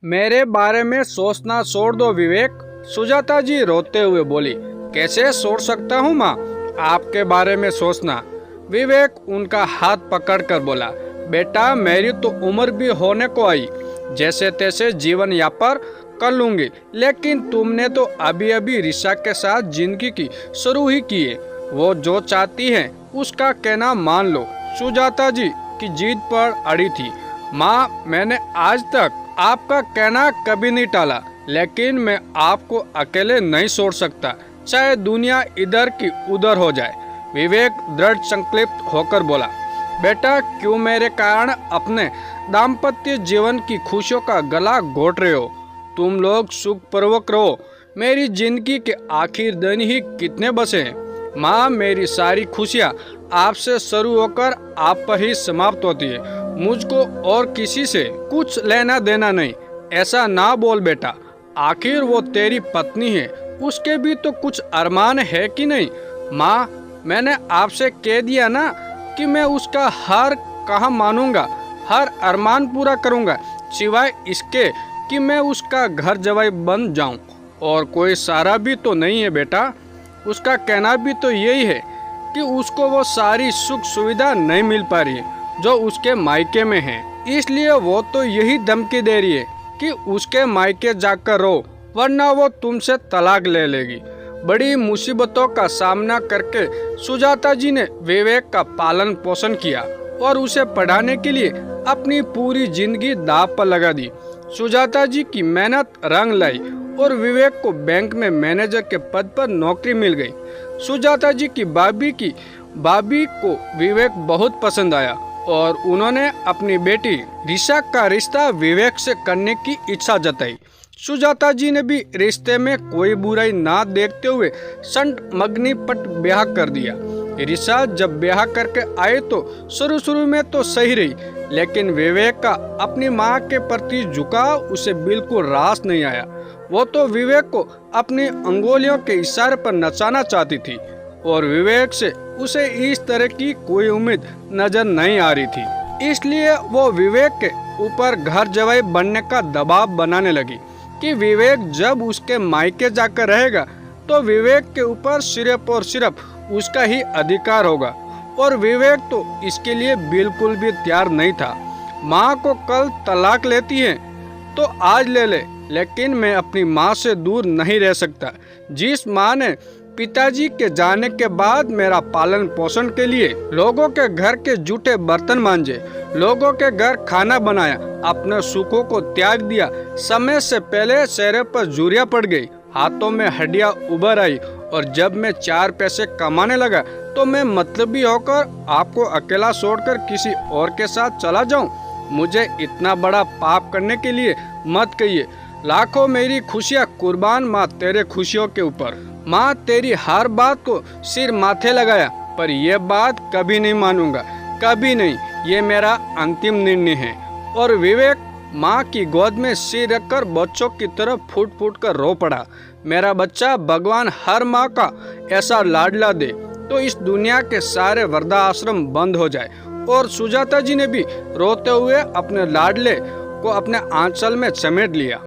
मेरे बारे में सोचना छोड़ दो विवेक। सुजाता जी रोते हुए बोली। कैसे छोड़ सकता हूँ माँ आपके बारे में सोचना। विवेक उनका हाथ पकड़कर बोला, बेटा मेरी तो उम्र भी होने को आई, जैसे तैसे जीवन यापन कर लूंगी, लेकिन तुमने तो अभी अभी ऋषा के साथ जिंदगी की शुरू ही की है। वो जो चाहती है उसका कहना मान लो। सुजाता जी की जिद पर अड़ी थी। माँ मैंने आज तक आपका कहना कभी नहीं टाला, लेकिन मैं आपको अकेले नहीं छोड़ सकता, चाहे दुनिया इधर की उधर हो जाए। विवेक दृढ़ संकल्प होकर बोला, बेटा क्यों मेरे कारण अपने दाम्पत्य जीवन की खुशियों का गला घोट रहे हो। तुम लोग सुखपूर्वक रहो, मेरी जिंदगी के आखिर दिन ही कितने बचे हैं। माँ मेरी सारी खुशियाँ आपसे शुरू होकर आप पर ही समाप्त होती है। मुझको और किसी से कुछ लेना देना नहीं। ऐसा ना बोल बेटा, आखिर वो तेरी पत्नी है, उसके भी तो कुछ अरमान है कि नहीं। माँ मैंने आपसे कह दिया ना कि मैं उसका हर कहा मानूंगा, हर अरमान पूरा करूंगा, सिवाय इसके कि मैं उसका घर जवाई बन जाऊं। और कोई सारा भी तो नहीं है बेटा। उसका कहना भी तो यही है कि उसको वो सारी सुख सुविधा नहीं मिल पा रही है जो उसके मायके में है, इसलिए वो तो यही धमकी दे रही है कि उसके मायके जाकर रो, वरना वो तुमसे तलाक ले लेगी। बड़ी मुसीबतों का सामना करके सुजाता जी ने विवेक का पालन पोषण किया और उसे पढ़ाने के लिए अपनी पूरी जिंदगी दांव पर लगा दी। सुजाता जी की मेहनत रंग लाई और विवेक को बैंक में मैनेजर के पद पर नौकरी मिल गई। सुजाता जी की भाभी को विवेक बहुत पसंद आया और उन्होंने अपनी बेटी ऋषा का रिश्ता विवेक से करने की इच्छा जताई। सुजाता जी ने भी रिश्ते में कोई बुराई ना देखते हुए संट मगनी पट ब्याह कर दिया। ऋषा जब ब्याह करके आए तो शुरू में तो सही रही, लेकिन विवेक का अपनी माँ के प्रति झुकाव उसे बिल्कुल रास नहीं आया। वो तो विवेक को अपनी अंगुलियों के इशारे पर नचाना चाहती थी और विवेक से उसे इस तरह की कोई उम्मीद नजर नहीं आ रही थी। इसलिए वो विवेक के ऊपर घर जवाई बनने का दबाव बनाने लगी कि विवेक जब उसके मायके जाकर रहेगा तो विवेक के ऊपर सिर्फ और सिर्फ उसका ही अधिकार होगा। और विवेक तो इसके लिए बिल्कुल भी तैयार नहीं था। माँ को कल तलाक लेती है तो आज ले ले, लेकिन मैं अपनी माँ से दूर नहीं रह सकता। जिस माँ ने पिताजी के जाने के बाद मेरा पालन पोषण के लिए लोगों के घर के जूठे बर्तन मांजे, लोगों के घर खाना बनाया, अपने सुखों को त्याग दिया, समय से पहले चेहरे पर झुर्रियां पड़ गई, हाथों में हड्डियां उभर आई, और जब मैं 4 पैसे कमाने लगा तो मैं मतलबी होकर आपको अकेला छोड़कर किसी और के साथ चला जाऊं। मुझे इतना बड़ा पाप करने के लिए मत कहिए। लाखों मेरी खुशियाँ कुर्बान माँ तेरे खुशियों के ऊपर। माँ तेरी हर बात को सिर माथे लगाया, पर यह बात कभी नहीं मानूंगा, कभी नहीं। ये मेरा अंतिम निर्णय है। और विवेक माँ की गोद में सिर रखकर बच्चों की तरफ फूट फूट कर रो पड़ा। मेरा बच्चा भगवान हर माँ का ऐसा लाडला दे तो इस दुनिया के सारे वृद्धाश्रम बंद हो जाए। और सुजाता जी ने भी रोते हुए अपने लाडले को अपने आंचल में समेट लिया।